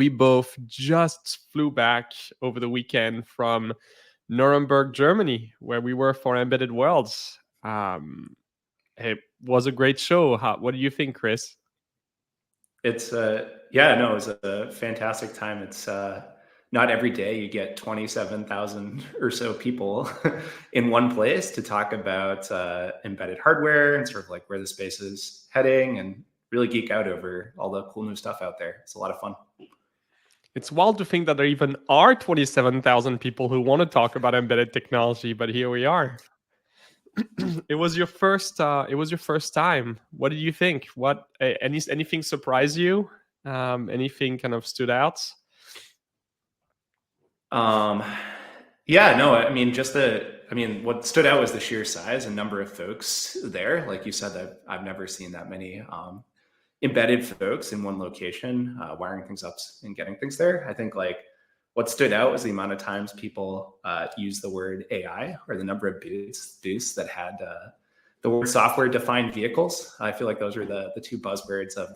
We both just flew back over the weekend from Nuremberg, Germany, where we were for Embedded Worlds. It was a great show. What do you think, Chris? It's yeah, no, it was a fantastic time. It's not every day you get 27,000 or so people in one place to talk about embedded hardware and sort of like where the space is heading and really geek out over all the cool new stuff out there. It's a lot of fun. It's wild to think that there even are 27,000 people who want to talk about embedded technology, but here we are. It was your first. It was your first time. What did you think? Anything surprise you? Anything kind of stood out? Yeah, no, I mean, what stood out was the sheer size and number of folks there. Like you said, I've never seen that many embedded folks in one location, wiring things up and getting things there. I think like what stood out was the amount of times people use the word AI, or the number of booths that had the word software-defined vehicles. I feel like those were the two buzzwords of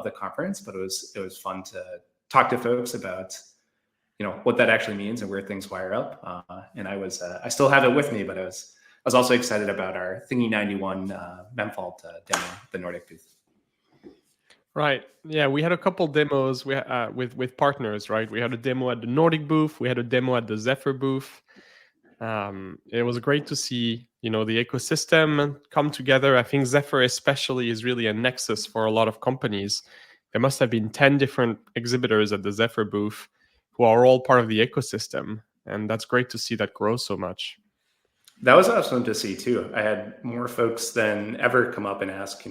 the conference. But it was fun to talk to folks about what that actually means and where things wire up. And I still have it with me, but I was also excited about our Thingy 91 Memfault demo, the Nordic booth. Right. Yeah, we had a couple demos with partners, right? We had a demo at the Nordic booth. We had a demo at the Zephyr booth. It was great to see, the ecosystem come together. I think Zephyr especially is really a nexus for a lot of companies. There must have been 10 different exhibitors at the Zephyr booth who are all part of the ecosystem. And that's great to see that grow so much. That was awesome to see too. I had more folks than ever come up and ask,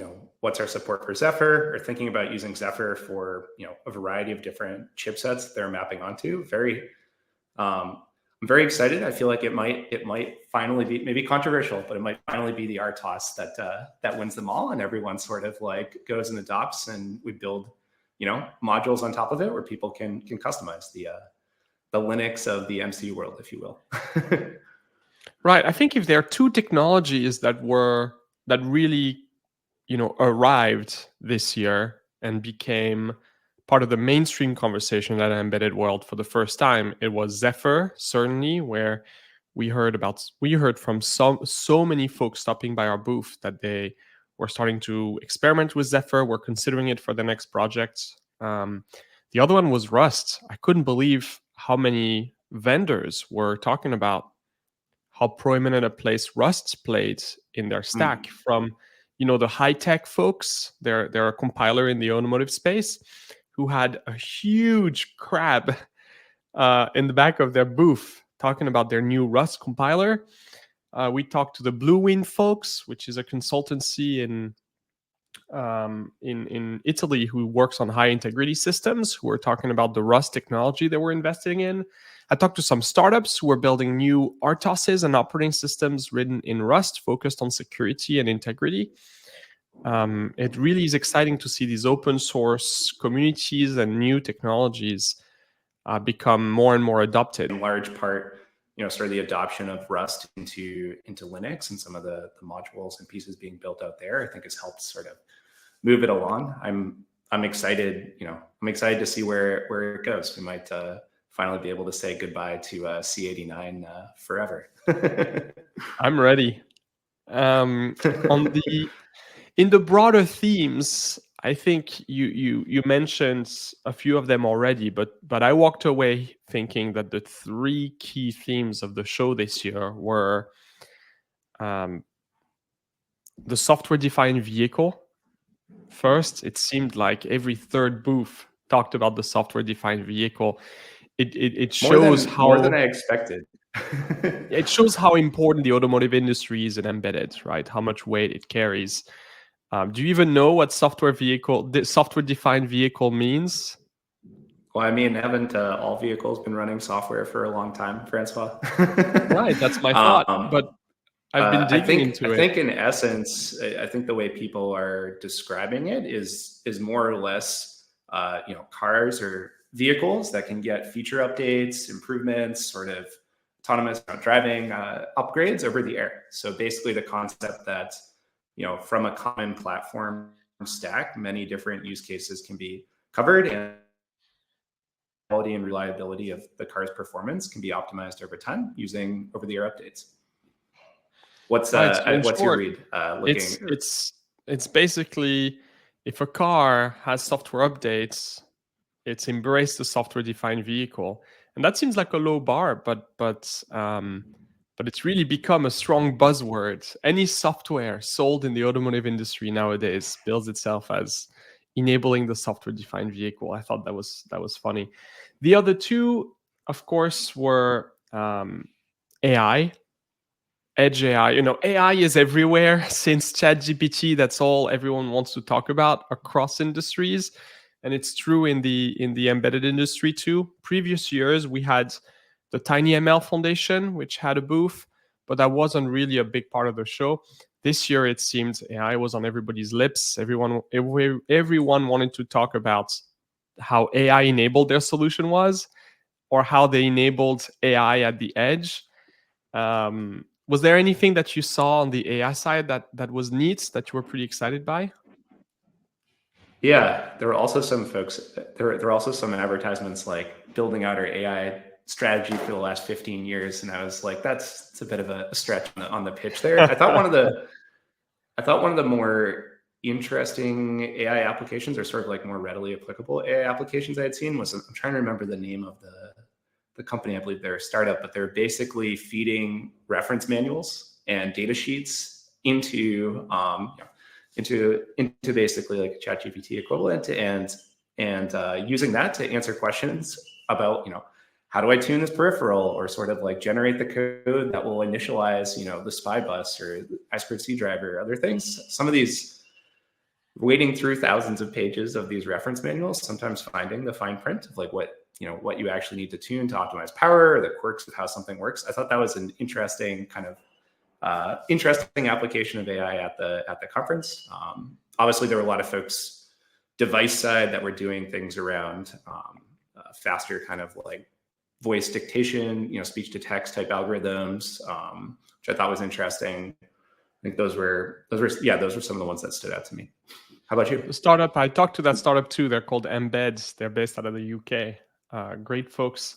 what's our support for Zephyr, or thinking about using Zephyr for, a variety of different chipsets they're mapping onto. I'm very excited. I feel like it might finally be, maybe controversial, but it might finally be the RTOS that wins them all, and everyone sort of like goes and adopts, and we build, modules on top of it where people can customize the Linux of the MCU world, if you will. Right. I think if there are two technologies that really, arrived this year and became part of the mainstream conversation at Embedded World for the first time, it was Zephyr, certainly, where we heard from so many folks stopping by our booth that they were starting to experiment with Zephyr, were considering it for the next project. The other one was Rust. I couldn't believe how many vendors were talking about how prominent a place Rust played in their stack. From the high-tech folks, they're a compiler in the automotive space, who had a huge crab in the back of their booth talking about their new Rust compiler. We talked to the Blue Wind folks, which is a consultancy in Italy who works on high integrity systems, who were talking about the Rust technology they were investing in. I talked to some startups who are building new RTOSes and operating systems written in Rust, focused on security and integrity. It really is exciting to see these open source communities and new technologies become more and more adopted. In large part, sort of the adoption of Rust into Linux and some of the modules and pieces being built out there, I think has helped sort of move it along. I'm excited. I'm excited to see where it goes. We might finally be able to say goodbye to C89 forever. I'm ready. In the broader themes, I think you mentioned a few of them already, but I walked away thinking that the three key themes of the show this year were the software-defined vehicle. First, it seemed like every third booth talked about the software-defined vehicle. It shows more than I expected. It shows how important the automotive industry is in embedded, right? How much weight it carries. Do you even know what software-defined vehicle means? Well, I mean, haven't all vehicles been running software for a long time, Francois? Right, that's my thought. But I've been digging into it. I think in essence, I think the way people are describing it is more or less, cars or vehicles that can get feature updates, improvements, sort of autonomous driving upgrades over the air. So basically the concept that, from a common platform stack, many different use cases can be covered, and quality and reliability of the car's performance can be optimized over time using over-the-air updates. What's Right. So in what's your short, read? it's basically, if a car has software updates, it's embraced the software-defined vehicle, and that seems like a low bar, but it's really become a strong buzzword. Any software sold in the automotive industry nowadays bills itself as enabling the software-defined vehicle. I thought that was funny. The other two, of course, were AI. Edge AI. AI is everywhere since ChatGPT. That's all everyone wants to talk about across industries, and it's true in the embedded industry too. Previous years we had the TinyML Foundation, which had a booth, but that wasn't really a big part of the show. This year it seemed AI was on everybody's lips. Everyone wanted to talk about how AI enabled their solution was, or how they enabled AI at the edge. Was there anything that you saw on the AI side that was neat, that you were pretty excited by? Yeah, there were also some folks. There were also some advertisements like building out our AI strategy for the last 15 years, and I was like, it's a bit of a stretch on the pitch there. I thought one of the more interesting AI applications, or sort of like more readily applicable AI applications I had seen, was, I'm trying to remember the name of the company. I believe they're a startup, but they're basically feeding reference manuals and data sheets into basically like a ChatGPT equivalent, and using that to answer questions about, how do I tune this peripheral, or sort of like generate the code that will initialize, the SPY bus or I2C driver, or other things. Some of these, wading through thousands of pages of these reference manuals, sometimes finding the fine print of like what you actually need to tune to optimize power, or the quirks of how something works. I thought that was an interesting kind of interesting application of AI at the conference. Obviously, there were a lot of folks device side that were doing things around faster kind of like voice dictation, speech to text type algorithms, which I thought was interesting. I think those were some of the ones that stood out to me. How about you? The startup, I talked to that startup too. They're called Embeds. They're based out of the UK. Great folks.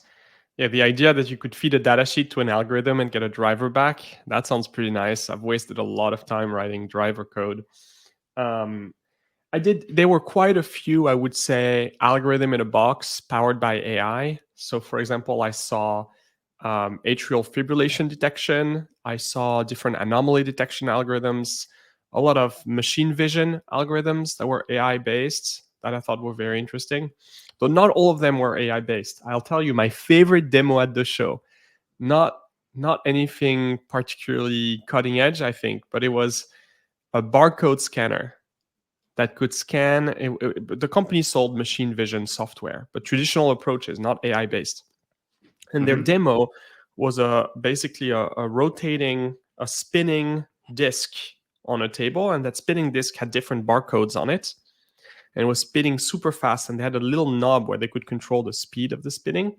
Yeah, the idea that you could feed a datasheet to an algorithm and get a driver back, that sounds pretty nice. I've wasted a lot of time writing driver code. There were quite a few, I would say, algorithm in a box powered by AI. So for example, I saw atrial fibrillation detection. I saw different anomaly detection algorithms, a lot of machine vision algorithms that were AI based that I thought were very interesting. Though not all of them were AI based. I'll tell you my favorite demo at the show, not anything particularly cutting edge, I think, but it was a barcode scanner that could scan. The company sold machine vision software, but traditional approaches, not AI based. And their demo was basically a spinning disk on a table, and that spinning disk had different barcodes on it, and it was spinning super fast. And they had a little knob where they could control the speed of the spinning,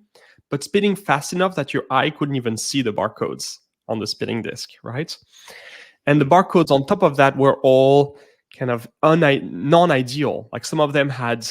but spinning fast enough that your eye couldn't even see the barcodes on the spinning disk, right? And the barcodes on top of that were all kind of non-ideal. Like some of them had,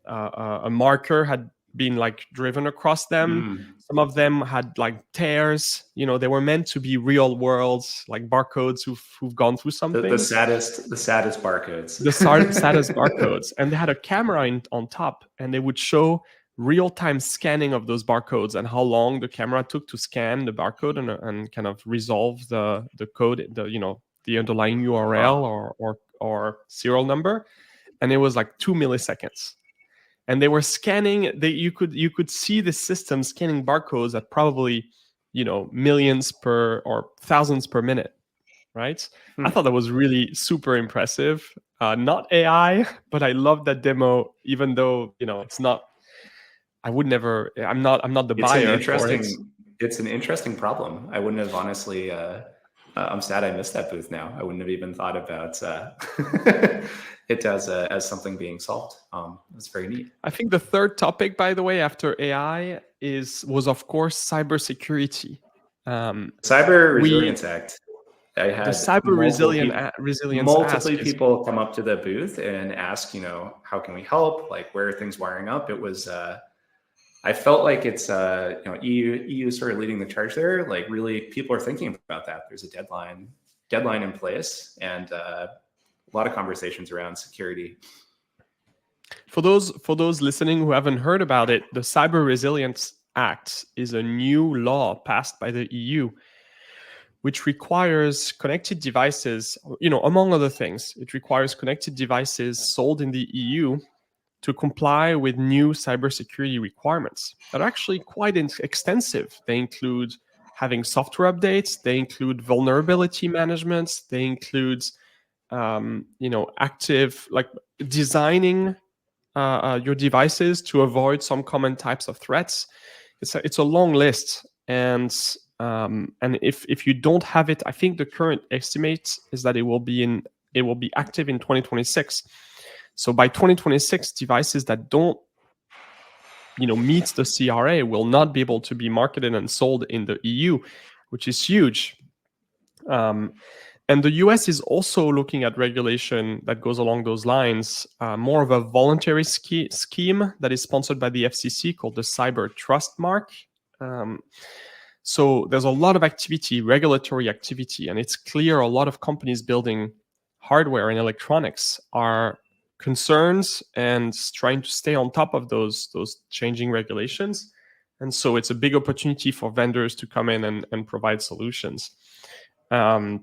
a marker had been like driven across them. Some of them had like tears. They were meant to be real world, like barcodes who've gone through something. The saddest barcodes. The saddest barcodes. And they had a camera on top, and they would show real-time scanning of those barcodes and how long the camera took to scan the barcode and kind of resolve the code, the underlying URL or serial number. And it was like 2 milliseconds. And they were scanning. You could see the system scanning barcodes at probably millions or thousands per minute, right? I thought that was really super impressive. Not AI, but I love that demo. Even though it's not. I would never. I'm not the buyer for it. It's an interesting problem. I wouldn't have honestly. I'm sad I missed that booth now. I wouldn't have even thought about it as something being solved. That's very neat. I think the third topic, by the way, after AI was of course cybersecurity. Cyber Resilience Act. I had the Cyber Resilience multiple people come up to the booth and ask, how can we help? Like, where are things wiring up? It was I felt like it's EU sort of leading the charge there. Like really, people are thinking about that. There's a deadline in place, and a lot of conversations around security. For those listening who haven't heard about it, the Cyber Resilience Act is a new law passed by the EU, which requires connected devices, among other things, it requires connected devices sold in the EU to comply with new cybersecurity requirements that are actually quite extensive. They include having software updates, they include vulnerability management, they include active, like, designing your devices to avoid some common types of threats. It's a long list, and if you don't have it, I think the current estimate is that it will be active in 2026. So by 2026, devices that don't meet the CRA will not be able to be marketed and sold in the EU, which is huge. And the US is also looking at regulation that goes along those lines, more of a voluntary scheme that is sponsored by the FCC called the Cyber Trust Mark. So there's a lot of activity, regulatory activity, and it's clear a lot of companies building hardware and electronics are concerned and trying to stay on top of those changing regulations. And so it's a big opportunity for vendors to come in and provide solutions. I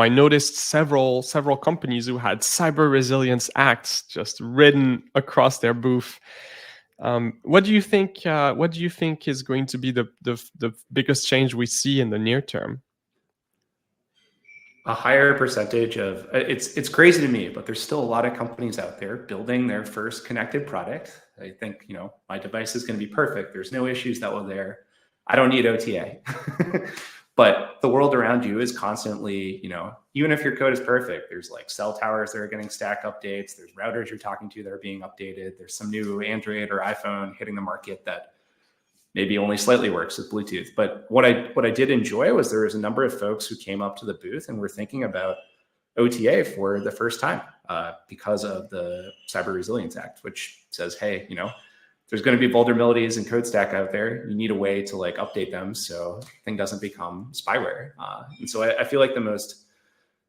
noticed several companies who had Cyber Resilience Acts just written across their booth. What do you think? What do you think is going to be the biggest change we see in the near term? A higher percentage of it's crazy to me, but there's still a lot of companies out there building their first connected product. I think, my device is going to be perfect. There's no issues that were there. I don't need OTA. But the world around you is constantly, even if your code is perfect, there's like cell towers that are getting stack updates. There's routers you're talking to that are being updated. There's some new Android or iPhone hitting the market that maybe only slightly works with Bluetooth. But what I did enjoy was there was a number of folks who came up to the booth and were thinking about OTA for the first time because of the Cyber Resilience Act, which says, hey, there's going to be vulnerabilities in code stack out there. You need a way to update them so the thing doesn't become spyware. And so I feel like the most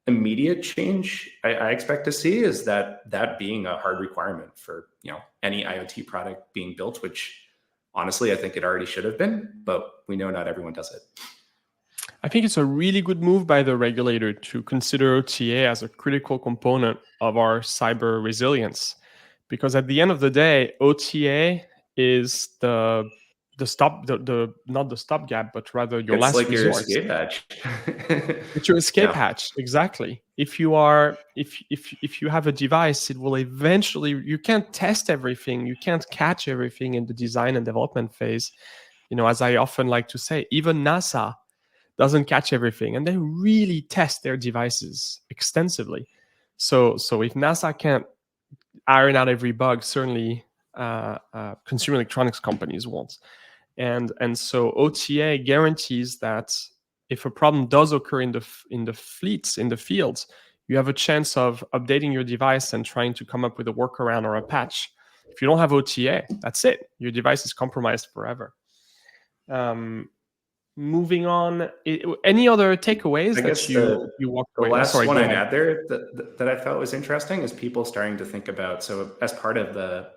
immediate change I expect to see is that being a hard requirement for any IoT product being built, which honestly I think it already should have been, but we know not everyone does it. I think it's a really good move by the regulator to consider OTA as a critical component of our cyber resilience. Because at the end of the day, OTA is not the stopgap, but rather your last like resort. Your escape hatch. It's your escape hatch, exactly. If you have a device, it will eventually. You can't test everything, you can't catch everything in the design and development phase. As I often like to say, even NASA doesn't catch everything, and they really test their devices extensively. So if NASA can't iron out every bug, certainly consumer electronics companies won't. And so OTA guarantees that if a problem does occur in the fleets, in the fields, you have a chance of updating your device and trying to come up with a workaround or a patch. If you don't have OTA, that's it. Your device is compromised forever. Moving on, any other takeaways that you walked away? The last one I'd add there that I thought was interesting is people starting to think about. So as part of the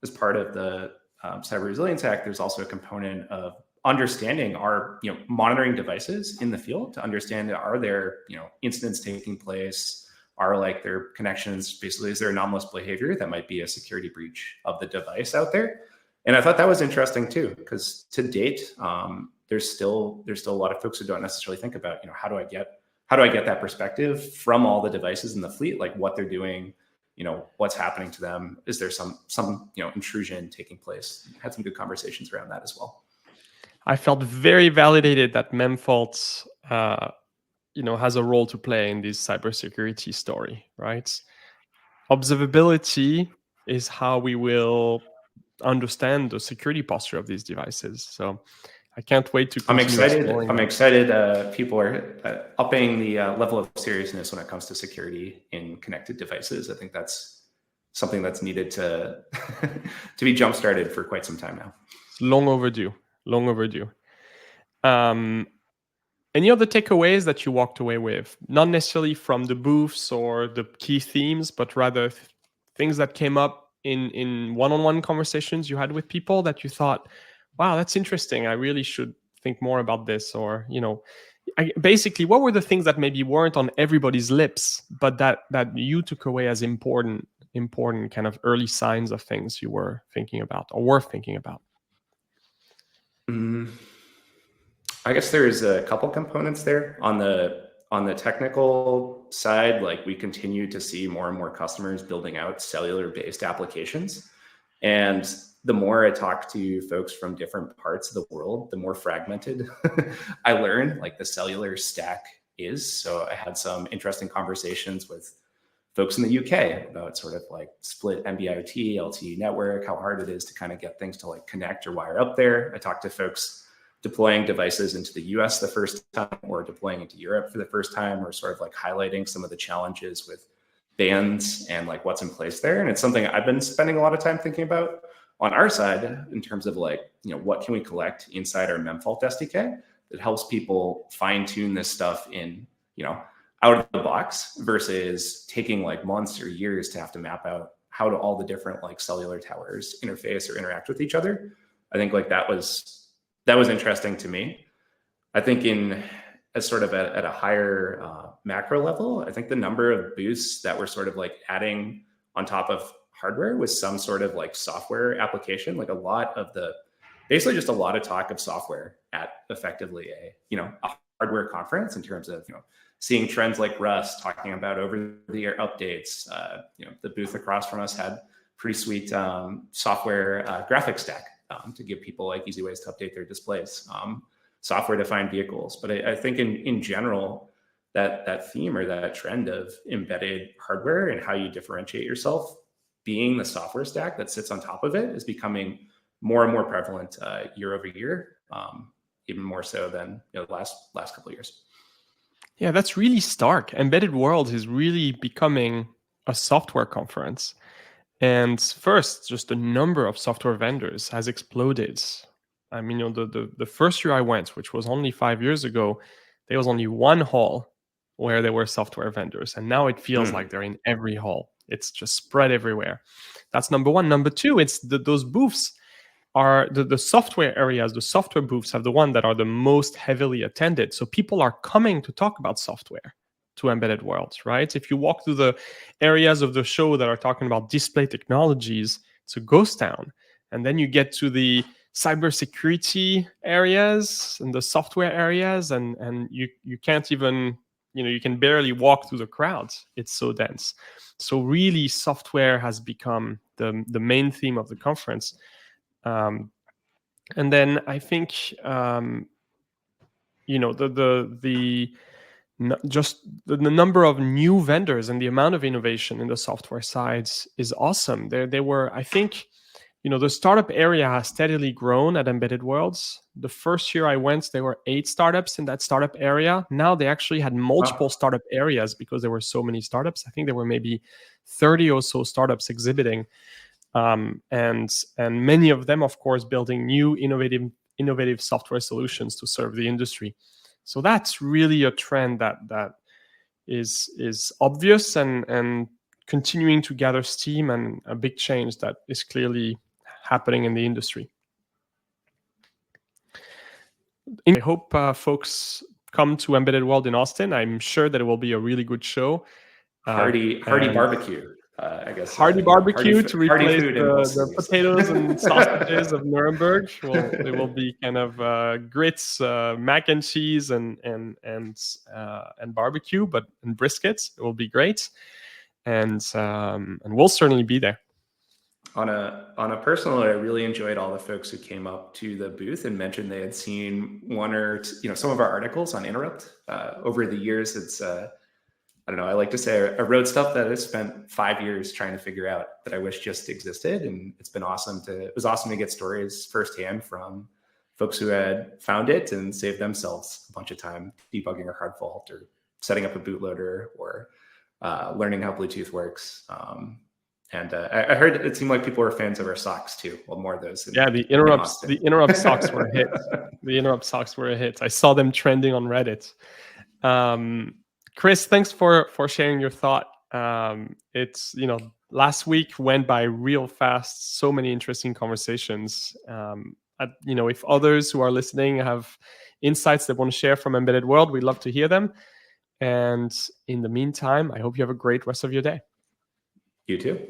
Cyber Resilience Act, there's also a component of understanding our monitoring devices in the field to understand, are there incidents taking place, are their connections, basically is there anomalous behavior that might be a security breach of the device out there. And I thought that was interesting too, because to date there's still a lot of folks who don't necessarily think about how do I get that perspective from all the devices in the fleet, like what they're doing, what's happening to them, is there some intrusion taking place. Had some good conversations around that as well. I felt very validated that Memfault has a role to play in this cybersecurity story, right? Observability is how we will understand the security posture of these devices. So I can't wait to continue exploring. I'm excited. People are upping the level of seriousness when it comes to security in connected devices. I think that's something that's needed to to be jump started for quite some time now. It's long overdue. Long overdue. Any other takeaways that you walked away with? Not necessarily from the booths or the key themes, but rather things that came up in one-on-one conversations you had with people that you thought, wow, that's interesting. I really should think more about this. Or, basically, what were the things that maybe weren't on everybody's lips, but that you took away as important kind of early signs of things you were thinking about or were thinking about? I guess there's a couple components there on the technical side. Like, we continue to see more and more customers building out cellular based applications. And the more I talk to folks from different parts of the world, the more fragmented I learn like the cellular stack is. So I had some interesting conversations with folks in the UK about sort of like split NB-IoT, LTE network, how hard it is to kind of get things to like connect or wire up there. I talked to folks deploying devices into the US the first time, or deploying into Europe for the first time, or sort of like highlighting some of the challenges with bands and like what's in place there. And it's something I've been spending a lot of time thinking about on our side in terms of like, what can we collect inside our Memfault SDK that helps people fine tune this stuff in, out of the box, versus taking like months or years to have to map out how do all the different like cellular towers interface or interact with each other. I think like that was interesting to me. I think as sort of at a higher macro level, I think the number of booths that were sort of like adding on top of hardware was some sort of like software application, like basically just a lot of talk of software at effectively a hardware conference, in terms of, seeing trends like Rust, talking about over the air updates. The booth across from us had pretty sweet software graphics stack to give people like easy ways to update their displays, software defined vehicles. But I think in general, that theme or that trend of embedded hardware and how you differentiate yourself being the software stack that sits on top of it is becoming more and more prevalent year over year, even more so than the last couple of years. Yeah, that's really stark. Embedded World is really becoming a software conference. And first, just the number of software vendors has exploded. I mean, the first year I went, which was only 5 years ago, there was only one hall where there were software vendors. And now it feels like they're in every hall. It's just spread everywhere. That's number one. Number two, it's those booths are the software areas, the software booths have the one that are the most heavily attended. So people are coming to talk about software to Embedded Worlds, right? If you walk through the areas of the show that are talking about display technologies, it's a ghost town. And then you get to the cybersecurity areas and the software areas, and you can't even, you can barely walk through the crowds. It's so dense. So really, software has become the main theme of the conference. And then I think, just the number of new vendors and the amount of innovation in the software sides is awesome. There were, I think, the startup area has steadily grown at Embedded Worlds. The first year I went, there were 8 startups in that startup area. Now they actually had multiple startup areas because there were so many startups. I think there were maybe 30 or so startups exhibiting. And many of them, of course, building new innovative software solutions to serve the industry. So that's really a trend that is obvious and continuing to gather steam, and a big change that is clearly happening in the industry. I hope folks come to Embedded World in Austin. I'm sure that it will be a really good show. Hearty barbecue. I guess hearty barbecue to replace the potatoes and sausages of Nuremberg. It will be kind of grits, mac and cheese, and barbecue, and briskets. It will be great, and we'll certainly be there. On a personal note, I really enjoyed all the folks who came up to the booth and mentioned they had seen one or some of our articles on Interrupt over the years. It's I don't know. I like to say I wrote stuff that I spent 5 years trying to figure out that I wish just existed, and it's been awesome it was awesome to get stories firsthand from folks who had found it and saved themselves a bunch of time debugging a hard fault or setting up a bootloader or learning how Bluetooth works. And I heard it seemed like people were fans of our socks too. Well, more of those. Yeah, the interrupt socks were a hit. The interrupt socks were a hit. I saw them trending on Reddit. Chris, thanks for sharing your thought. It's, last week went by real fast. So many interesting conversations. If others who are listening have insights they want to share from Embedded World, we'd love to hear them. And in the meantime, I hope you have a great rest of your day. You too.